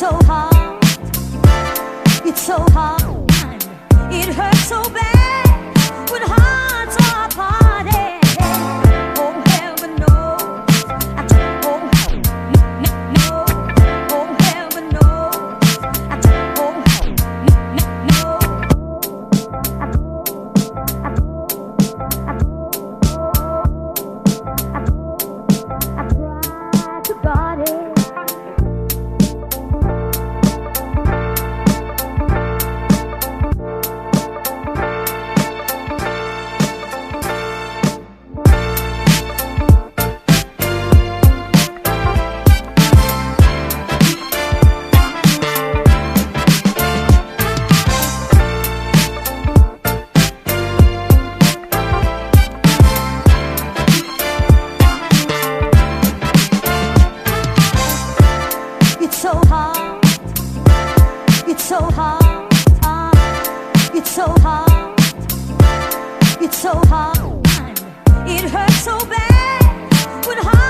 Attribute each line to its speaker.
Speaker 1: so hard, it's so hard, it hurts so bad when hearts are parted. Oh heaven knows, oh no, oh heaven knows, oh no. I tried to guard it. It's so hard, it's so hard, it's so hard, it's so hard, it hurts so bad when heart